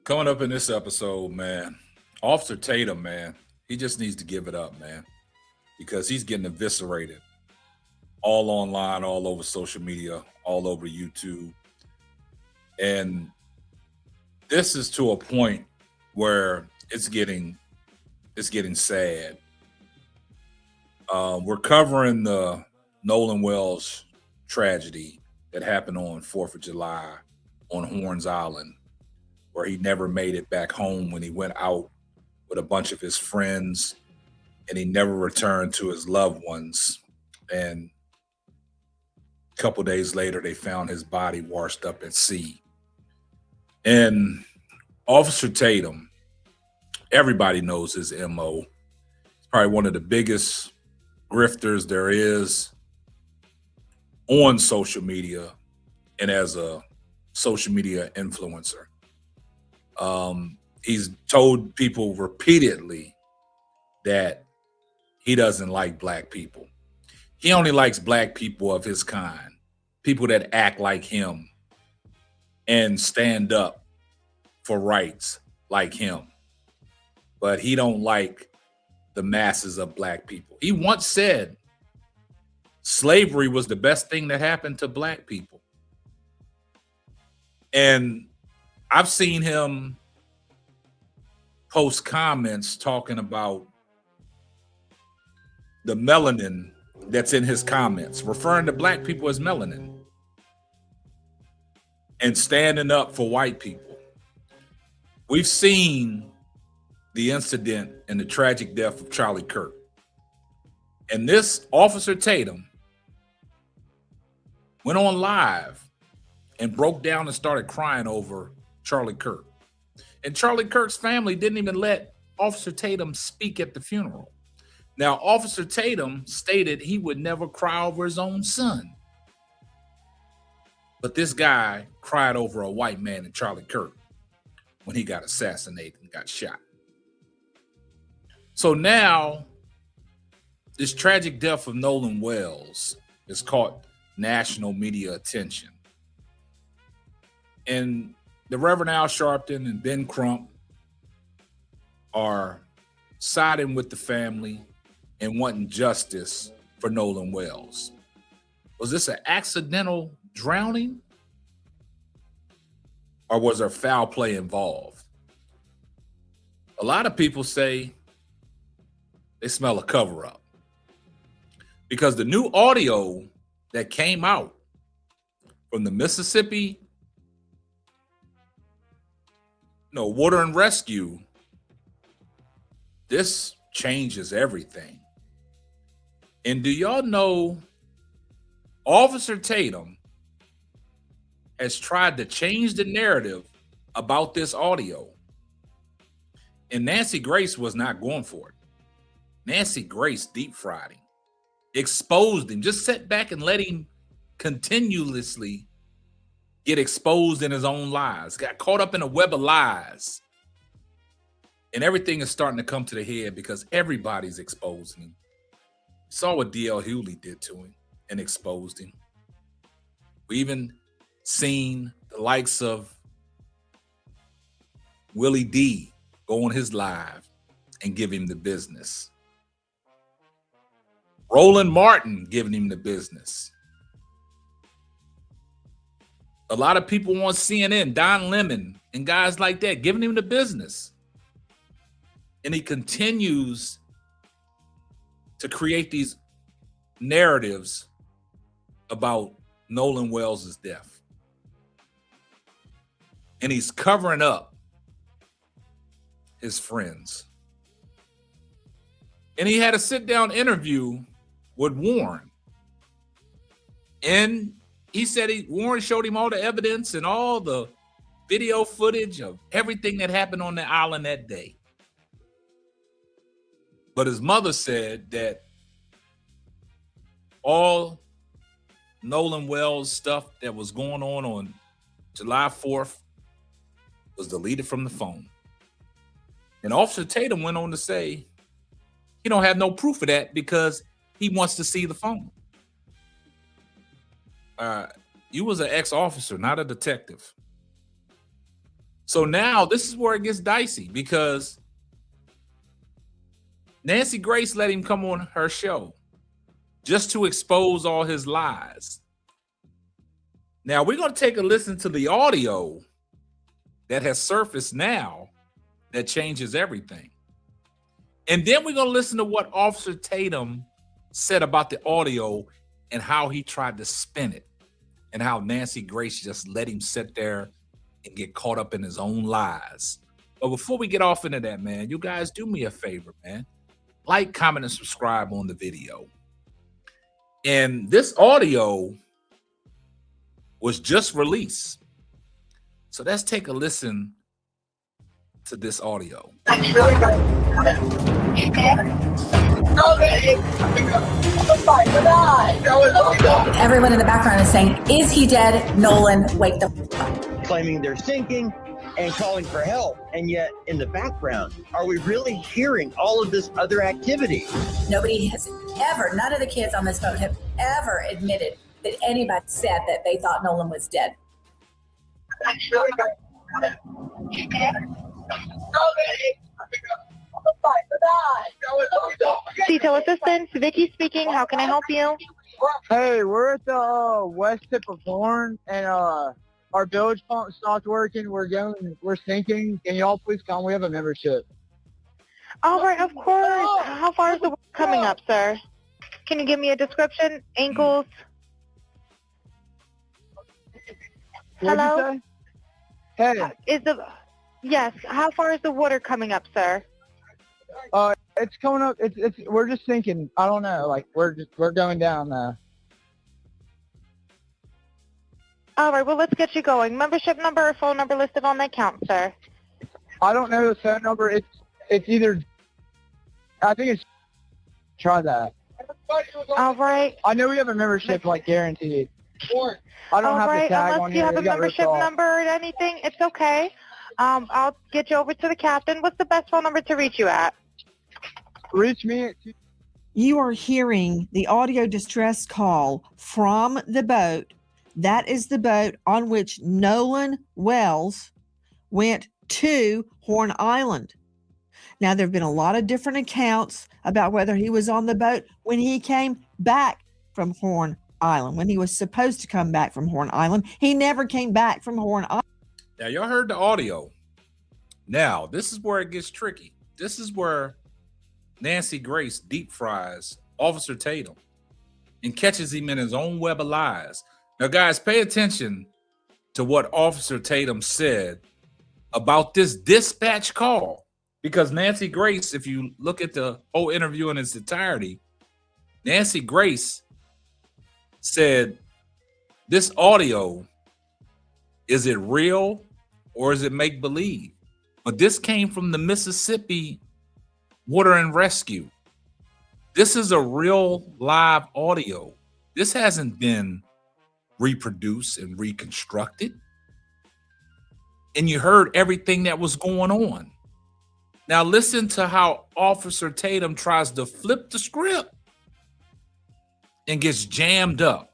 Coming up in this episode, man, Officer Tatum, man, he just needs to give it up, man, because he's getting eviscerated all online, all over social media, all over YouTube. And this is to a point where it's getting sad. We're covering the Nolan Wells tragedy that happened on 4th of July on Horns Island, where he never made it back home when he went out with a bunch of his friends and he never returned to his loved ones. And a couple days later, they found his body washed up at sea. And Officer Tatum, everybody knows his MO. He's probably one of the biggest grifters there is on social media and as a social media influencer. He's told people repeatedly that he doesn't like black people. He only likes black people of his kind, people that act like him and stand up for rights like him. But he don't like the masses of black people. He once said slavery was the best thing that happened to black people. And I've seen him post comments talking about the melanin that's in his comments, referring to black people as melanin and standing up for white people. We've seen the incident and the tragic death of Charlie Kirk. And this Officer Tatum went on live and broke down and started crying over Charlie Kirk. And Charlie Kirk's family didn't even let Officer Tatum speak at the funeral. Now, Officer Tatum stated he would never cry over his own son. But this guy cried over a white man in Charlie Kirk when he got assassinated and got shot. So now, this tragic death of Nolan Wells has caught national media attention. And the Reverend Al Sharpton and Ben Crump are siding with the family and wanting justice for Nolan Wells. Was this an accidental drowning? Or was there foul play involved? A lot of people say they smell a cover-up, because the new audio that came out from the Mississippi Water and Rescue, this changes everything. And do y'all know Officer Tatum has tried to change the narrative about this audio, and Nancy Grace was not going for it. Nancy Grace deep fried him, exposed him, just sat back and let him continuously get exposed in his own lies, got caught up in a web of lies. And everything is starting to come to the head because everybody's exposing him. Saw what D.L. Hewley did to him and exposed him. We even seen the likes of Willie D go on his live and give him the business. Roland Martin giving him the business. A lot of people on CNN, Don Lemon and guys like that, giving him the business. And he continues to create these narratives about Nolan Wells' death. And he's covering up his friends. And he had a sit-down interview with Warren. And he said Warren showed him all the evidence and all the video footage of everything that happened on the island that day. But his mother said that all Nolan Wells stuff that was going on July 4th was deleted from the phone. And Officer Tatum went on to say he don't have no proof of that because he wants to see the phone. You was an ex-officer, not a detective. So now this is where it gets dicey because Nancy Grace let him come on her show just to expose all his lies. Now we're going to take a listen to the audio that has surfaced now that changes everything. And then we're going to listen to what Officer Tatum said about the audio and how he tried to spin it and how Nancy Grace just let him sit there and get caught up in his own lies. But before we get off into that, man, you guys do me a favor, man. Like, comment, and subscribe on the video. And this audio was just released. So let's take a listen to this audio. Everyone in the background is saying, is he dead? Nolan, wake the up. Claiming they're sinking and calling for help. And yet in the background, are we really hearing all of this other activity? Nobody has ever, none of the kids on this boat have ever admitted that anybody said that they thought Nolan was dead. Detail assistant, Vicky speaking. How can I help you? Hey, we're at the west tip of Horn, and our bilge pump stopped working. We're sinking. Can y'all please come? We have a membership. All right, of course. How far is the work coming up, sir? Can you give me a description? Ankles? What'd you Hello? say? Hey, Yes. How far is the water coming up, sir? it's coming up. We're just sinking. I don't know. Like we're going down now. All right. Well, let's get you going. Membership number or phone number listed on the account, sir. I don't know the phone number. It's either. I think it's. Try that. All right. I know we have a membership, like guaranteed. I don't All have right. the tag Unless on you here. have a It got ripped membership off. number or anything, it's okay. I'll get you over to the captain. What's the best phone number to reach you at? Reach me at. You are hearing the audio distress call from the boat. That is the boat on which Nolan Wells went to Horn Island. Now, there have been a lot of different accounts about whether he was on the boat when he came back from Horn Island, when he was supposed to come back from Horn Island. He never came back from Horn Island. Now, y'all heard the audio. Now, this is where it gets tricky. This is where Nancy Grace deep fries Officer Tatum and catches him in his own web of lies. Now, guys, pay attention to what Officer Tatum said about this dispatch call. Because Nancy Grace, if you look at the whole interview in its entirety, Nancy Grace said, this audio, is it real or is it make-believe? But this came from the Mississippi Water and Rescue. This is a real live audio. This hasn't been reproduced and reconstructed. And you heard everything that was going on. Now listen to how Officer Tatum tries to flip the script and gets jammed up.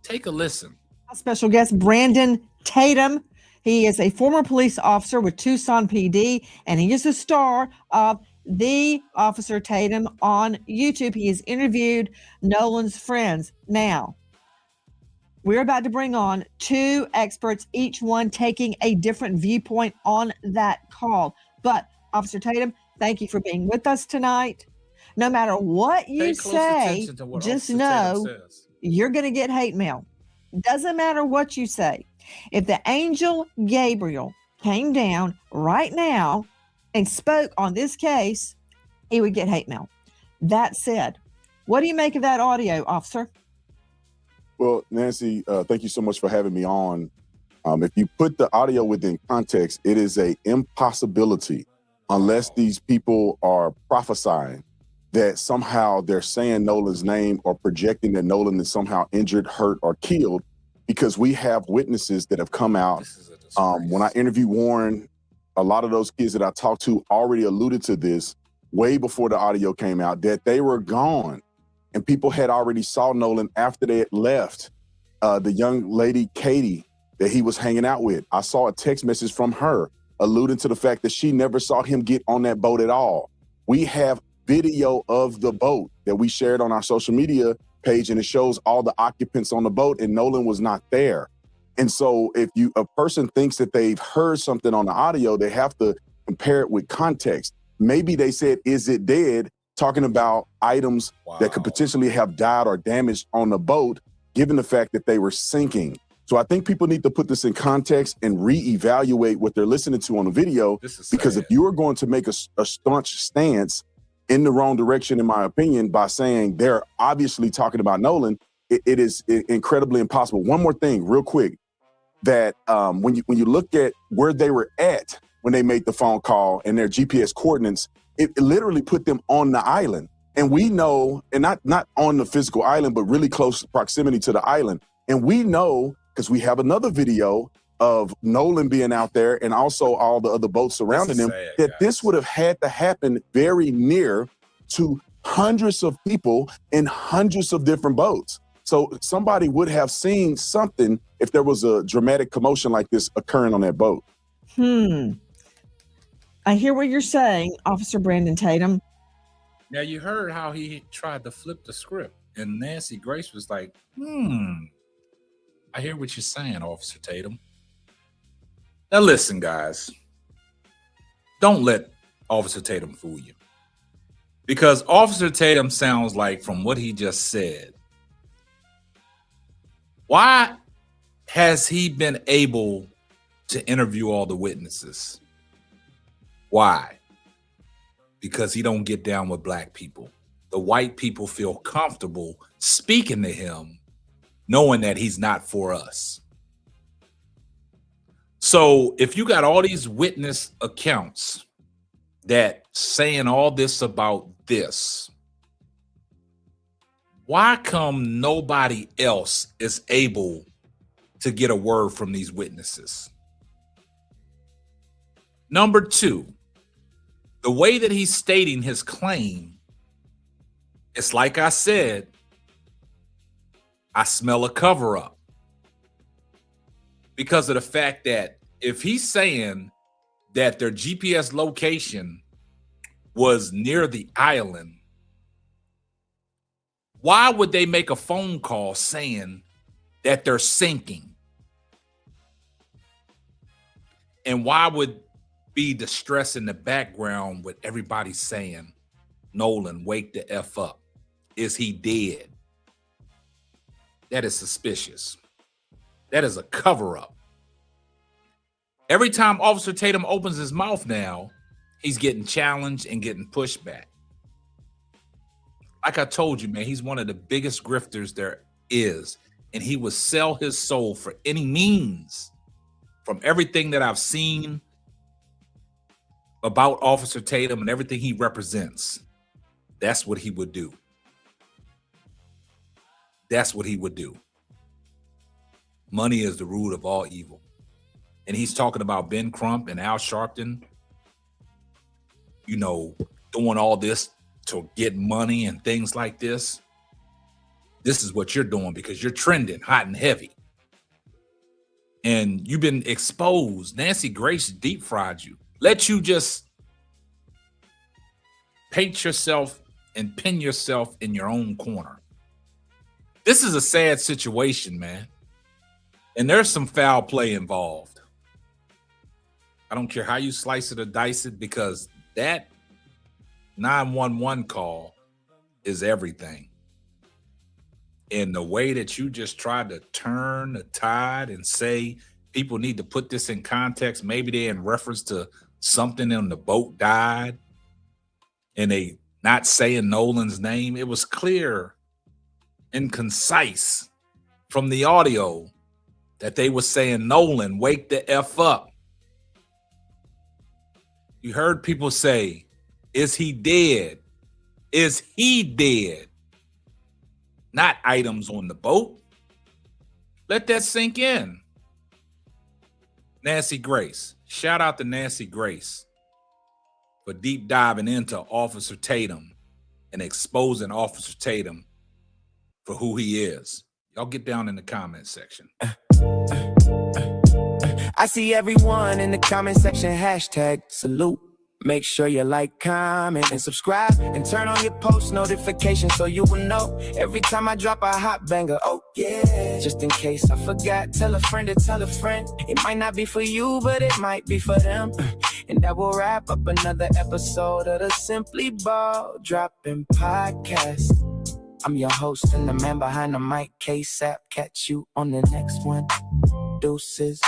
Take a listen. Special guest Brandon Tatum. He is a former police officer with Tucson PD, and he is the star of The Officer Tatum on YouTube. He has interviewed Nolan's friends. Now, we're about to bring on two experts, each one taking a different viewpoint on that call. But Officer Tatum, thank you for being with us tonight. No matter what you say, just know you're going to get hate mail. Doesn't matter what you say. If the angel Gabriel came down right now and spoke on this case, he would get hate mail. That said, what do you make of that audio, officer? Well, Nancy, thank you so much for having me on. If you put the audio within context, it is an impossibility unless these people are prophesying that somehow they're saying Nolan's name or projecting that Nolan is somehow injured, hurt, or killed, because we have witnesses that have come out. When I interviewed Warren, a lot of those kids that I talked to already alluded to this way before the audio came out, that they were gone. And people had already saw Nolan after they had left. The young lady, Katie, that he was hanging out with, I saw a text message from her alluding to the fact that she never saw him get on that boat at all. We have video of the boat that we shared on our social media page, and it shows all the occupants on the boat, and Nolan was not there. And so if a person thinks that they've heard something on the audio, they have to compare it with context. Maybe they said, "Is it dead?" talking about items that could potentially have died or damaged on the boat, given the fact that they were sinking. So I think people need to put this in context and reevaluate what they're listening to on the video, because if you are going to make a staunch stance in the wrong direction, in my opinion, by saying they're obviously talking about Nolan, it is incredibly impossible. One more thing real quick, that when you look at where they were at when they made the phone call and their GPS coordinates, it literally put them on the island. And we know, and not on the physical island, but really close proximity to the island. And we know, because we have another video of Nolan being out there and also all the other boats surrounding him, that this would have had to happen very near to hundreds of people in hundreds of different boats. So somebody would have seen something if there was a dramatic commotion like this occurring on that boat. I hear what you're saying, Officer Brandon Tatum. Now, you heard how he tried to flip the script, and Nancy Grace was like, I hear what you're saying, Officer Tatum. Now, listen, guys. Don't let Officer Tatum fool you. Because Officer Tatum sounds like, from what he just said, why has he been able to interview all the witnesses? Why? Because he don't get down with black people. The white people feel comfortable speaking to him, knowing that he's not for us. So if you got all these witness accounts that saying all this about this, why come nobody else is able to get a word from these witnesses? Number two, the way that he's stating his claim, it's like I said, I smell a cover-up. Because of the fact that if he's saying that their GPS location was near the island, why would they make a phone call saying that they're sinking? And why would be the stress in the background with everybody saying, Nolan, wake the F up? Is he dead? That is suspicious. That is a cover-up. Every time Officer Tatum opens his mouth now, he's getting challenged and getting pushed back. Like I told you, man, he's one of the biggest grifters there is, and he would sell his soul for any means. From everything that I've seen about Officer Tatum and everything he represents, that's what he would do. That's what he would do. Money is the root of all evil. And he's talking about Ben Crump and Al Sharpton, you know, doing all this to get money and things like this. This is what you're doing because you're trending hot and heavy. And you've been exposed. Nancy Grace deep fried you. Let you just paint yourself and pin yourself in your own corner. This is a sad situation, man. And there's some foul play involved. I don't care how you slice it or dice it, because that 911 call is everything. And the way that you just tried to turn the tide and say people need to put this in context, maybe they're in reference to something on the boat died and they not saying Nolan's name. It was clear and concise from the audio that they were saying, Nolan, wake the F up. You heard people say, is he dead? Is he dead? Not items on the boat. Let that sink in. Nancy Grace. Shout out to Nancy Grace for deep diving into Officer Tatum and exposing Officer Tatum for who he is. Y'all get down in the comment section. I see everyone in the comment section, hashtag salute. Make sure you like, comment, and subscribe, and turn on your post notifications so you will know every time I drop a hot banger. Oh yeah, just in case I forgot, tell a friend to tell a friend. It might not be for you, but it might be for them. And that will wrap up another episode of the Simply Ball Dropping Podcast. I'm your host and the man behind the mic, K-Sap. Catch you on the next one. Deuces.